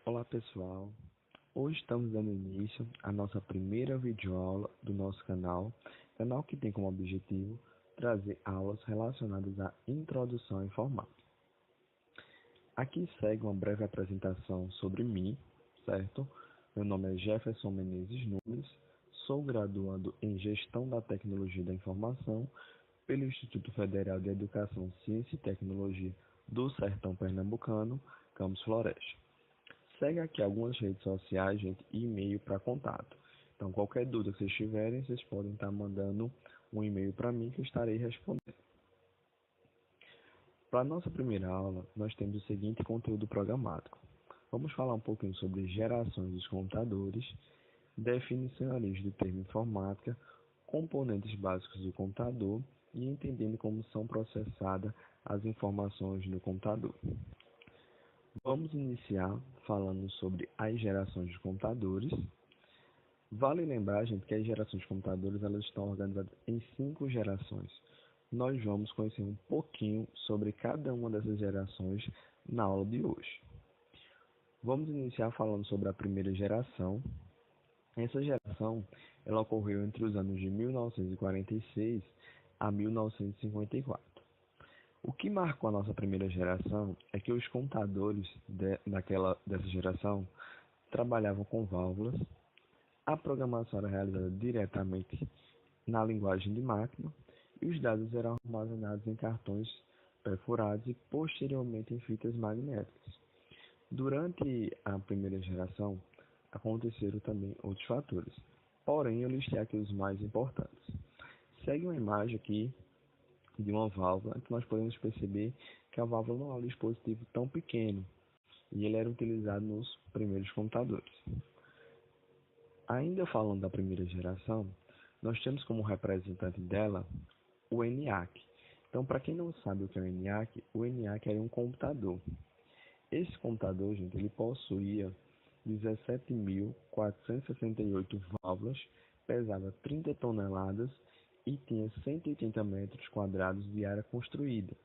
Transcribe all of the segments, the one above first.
Olá pessoal, hoje estamos dando início à nossa primeira videoaula do nosso canal que tem como objetivo trazer aulas relacionadas à introdução à informática. Aqui segue uma breve apresentação sobre mim, certo? Meu nome é Jefferson Menezes Nunes, sou graduando em Gestão da Tecnologia da Informação pelo Instituto Federal de Educação, Ciência e Tecnologia do Sertão Pernambucano, Campus Floresta. Segue aqui algumas redes sociais, gente, e e-mail para contato. Então, qualquer dúvida que vocês tiverem, vocês podem estar mandando um e-mail para mim que eu estarei respondendo. Para a nossa primeira aula, nós temos o seguinte conteúdo programático. Vamos falar um pouquinho sobre gerações dos computadores, definição e origem do termo informática, componentes básicos do computador e entendendo como são processadas as informações no computador. Vamos iniciar falando sobre as gerações de computadores. Vale lembrar, gente, que as gerações de computadores elas estão organizadas em 5 gerações. Nós vamos conhecer um pouquinho sobre cada uma dessas gerações na aula de hoje. Vamos iniciar falando sobre a primeira geração. Essa geração ela ocorreu entre os anos de 1946 a 1954. O que marcou a nossa primeira geração é que os computadores dessa geração trabalhavam com válvulas, a programação era realizada diretamente na linguagem de máquina e os dados eram armazenados em cartões perfurados e posteriormente em fitas magnéticas. Durante a primeira geração, aconteceram também outros fatores, porém eu listei aqui os mais importantes. Segue uma imagem aqui de uma válvula, que nós podemos perceber que a válvula não é um dispositivo tão pequeno e ele era utilizado nos primeiros computadores. Ainda falando da primeira geração, nós temos como representante dela o ENIAC. Então, para quem não sabe o que é o ENIAC era um computador. Esse computador, gente, ele possuía 17.468 válvulas, pesava 30 toneladas e tinha 180 metros quadrados de área construída.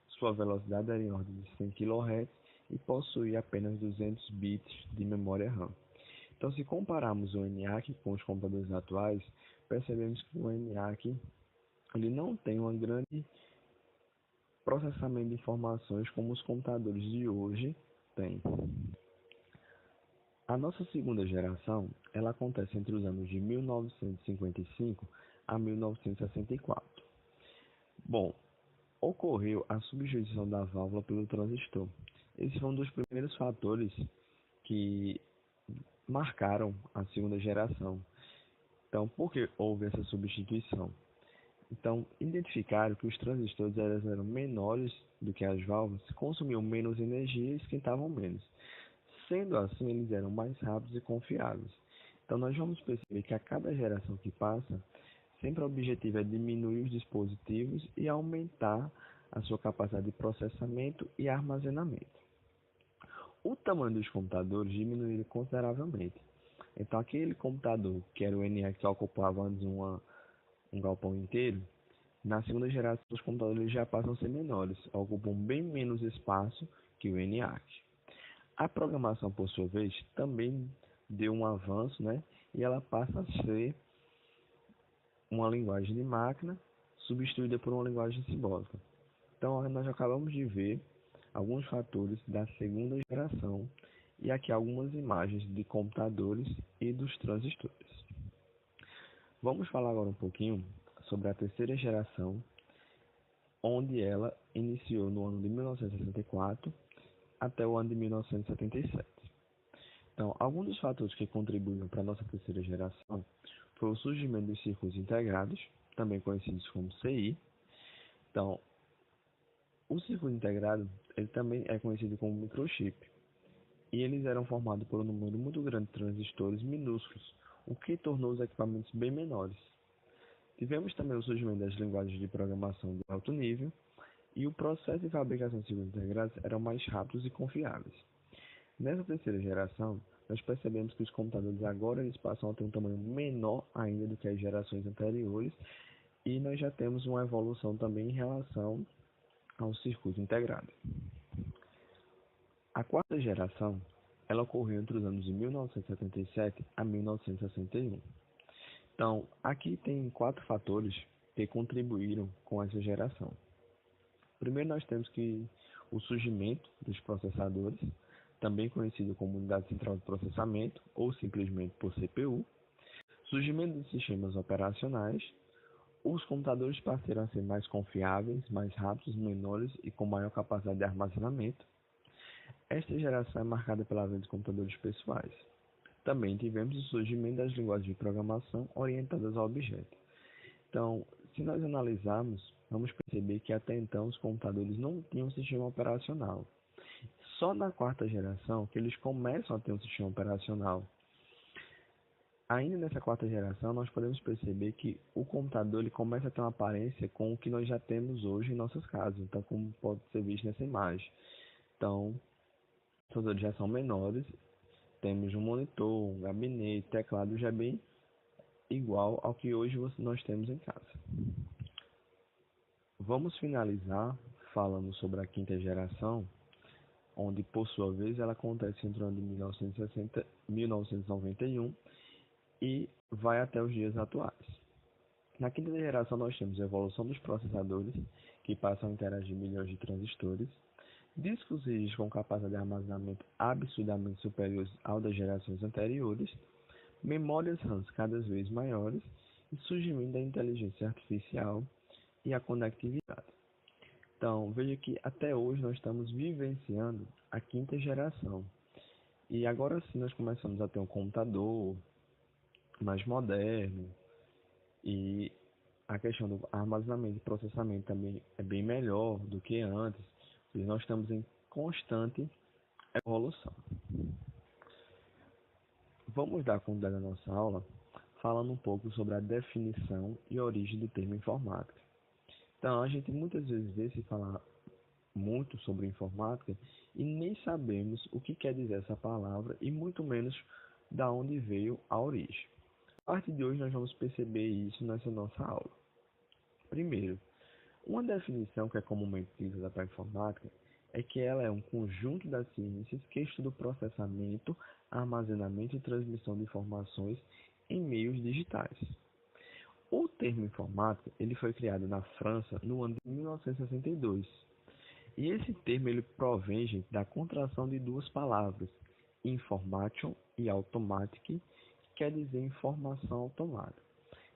Sua velocidade era em ordem de 100 kHz e possuía apenas 200 bits de memória RAM. Então, se compararmos o ENIAC com os computadores atuais, percebemos que o ENIAC ele não tem um grande processamento de informações como os computadores de hoje têm. A nossa segunda geração ela acontece entre os anos de 1955 a 1964. Bom, ocorreu a substituição da válvula pelo transistor. Esse foi um dos primeiros fatores que marcaram a segunda geração. Então, por que houve essa substituição? Então, identificaram que os transistores eram menores do que as válvulas, consumiam menos energia e esquentavam menos. Sendo assim, eles eram mais rápidos e confiáveis. Então, nós vamos perceber que a cada geração que passa, sempre o objetivo é diminuir os dispositivos e aumentar a sua capacidade de processamento e armazenamento. O tamanho dos computadores diminuiu consideravelmente. Então, aquele computador que era o ENIAC que ocupava antes um galpão inteiro, na segunda geração os computadores já passam a ser menores, ocupam bem menos espaço que o ENIAC. A programação, por sua vez, também deu um avanço, e ela passa a ser uma linguagem de máquina substituída por uma linguagem simbólica. Então, nós acabamos de ver alguns fatores da segunda geração e aqui algumas imagens de computadores e dos transistores. Vamos falar agora um pouquinho sobre a terceira geração, onde ela iniciou no ano de 1964 até o ano de 1977. Então, alguns dos fatores que contribuíram para a nossa terceira geração foi o surgimento dos circuitos integrados, também conhecidos como CI. Então, o circuito integrado ele também é conhecido como microchip. E eles eram formados por um número muito grande de transistores minúsculos, o que tornou os equipamentos bem menores. Tivemos também o surgimento das linguagens de programação de alto nível, e o processo de fabricação de circuitos integrados eram mais rápidos e confiáveis. Nessa terceira geração, nós percebemos que os computadores agora eles passam a ter um tamanho menor ainda do que as gerações anteriores e nós já temos uma evolução também em relação ao circuito integrado. A quarta geração ela ocorreu entre os anos de 1977 a 1961. Então, aqui tem 4 fatores que contribuíram com essa geração. Primeiro, nós temos que o surgimento dos processadores, também conhecido como Unidade Central de Processamento, ou simplesmente por CPU, surgimento de sistemas operacionais, os computadores passaram a ser mais confiáveis, mais rápidos, menores e com maior capacidade de armazenamento. Esta geração é marcada pela venda de computadores pessoais. Também tivemos o surgimento das linguagens de programação orientadas ao objeto. Então, se nós analisarmos, vamos perceber que até então os computadores não tinham um sistema operacional. Só na 4ª geração que eles começam a ter um sistema operacional. Ainda nessa 4ª geração, nós podemos perceber que o computador ele começa a ter uma aparência com o que nós já temos hoje em nossas casas, então como pode ser visto nessa imagem. Então, os computadores já são menores, temos um monitor, um gabinete, teclado já bem igual ao que hoje nós temos em casa. Vamos finalizar falando sobre a 5ª geração, onde por sua vez ela acontece entre o ano de 1960 e 1991 e vai até os dias atuais. Na 5ª geração nós temos a evolução dos processadores, que passam a interagir milhões de transistores, discos rígidos com capacidade de armazenamento absurdamente superiores ao das gerações anteriores, memórias RAMs cada vez maiores e surgimento da inteligência artificial e a conectividade. Então, veja que até hoje nós estamos vivenciando a 5ª geração. E agora sim nós começamos a ter um computador mais moderno e a questão do armazenamento e processamento também é bem melhor do que antes. E nós estamos em constante evolução. Vamos dar continuidade à nossa aula falando um pouco sobre a definição e origem do termo informática. Então, a gente muitas vezes vê se falar muito sobre informática e nem sabemos o que quer dizer essa palavra e muito menos da onde veio a origem. A partir de hoje nós vamos perceber isso nessa nossa aula. Primeiro, uma definição que é comumente utilizada para a informática é que ela é um conjunto das ciências que estuda o processamento, armazenamento e transmissão de informações em meios digitais. O termo informática ele foi criado na França no ano de 1962. E esse termo ele provém, gente, da contração de 2 palavras, information e automatic, que quer dizer informação automática.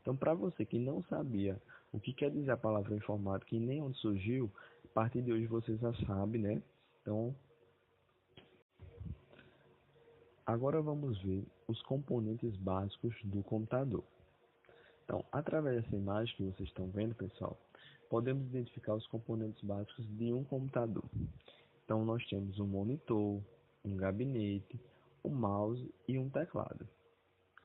Então, para você que não sabia o que quer dizer a palavra informática e nem onde surgiu, a partir de hoje você já sabe, né? Então, agora vamos ver os componentes básicos do computador. Então, através dessa imagem que vocês estão vendo, pessoal, podemos identificar os componentes básicos de um computador. Então, nós temos um monitor, um gabinete, um mouse e um teclado.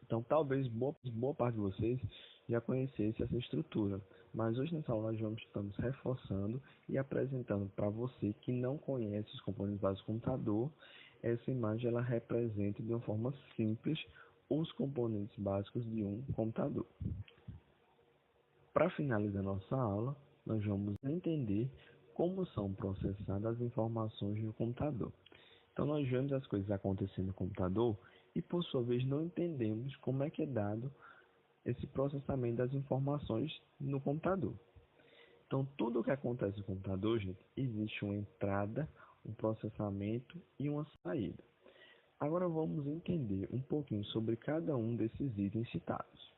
Então, talvez boa parte de vocês já conhecesse essa estrutura, mas hoje nessa aula nós estamos reforçando e apresentando para você que não conhece os componentes básicos do computador. Essa imagem ela representa de uma forma simples os componentes básicos de um computador. Para finalizar nossa aula, nós vamos entender como são processadas as informações no computador. Então, nós vemos as coisas acontecendo no computador e, por sua vez, não entendemos como é que é dado esse processamento das informações no computador. Então, tudo o que acontece no computador, gente, existe uma entrada, um processamento e uma saída. Agora vamos entender um pouquinho sobre cada um desses itens citados.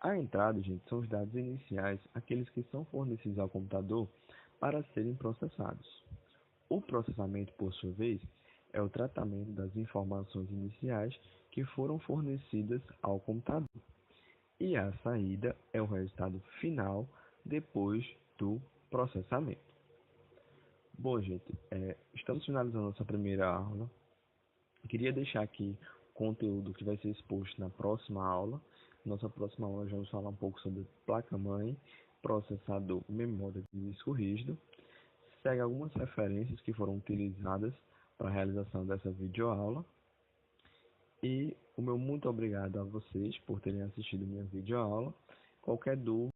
A entrada, gente, são os dados iniciais, aqueles que são fornecidos ao computador para serem processados. O processamento, por sua vez, é o tratamento das informações iniciais que foram fornecidas ao computador. E a saída é o resultado final depois do processamento. Bom, gente, estamos finalizando nossa primeira aula. Queria deixar aqui o conteúdo que vai ser exposto na próxima aula. Nossa próxima aula, nós vamos falar um pouco sobre placa-mãe, processador, memória de disco rígido. Segue algumas referências que foram utilizadas para a realização dessa videoaula. E o meu muito obrigado a vocês por terem assistido minha videoaula. Qualquer dúvida,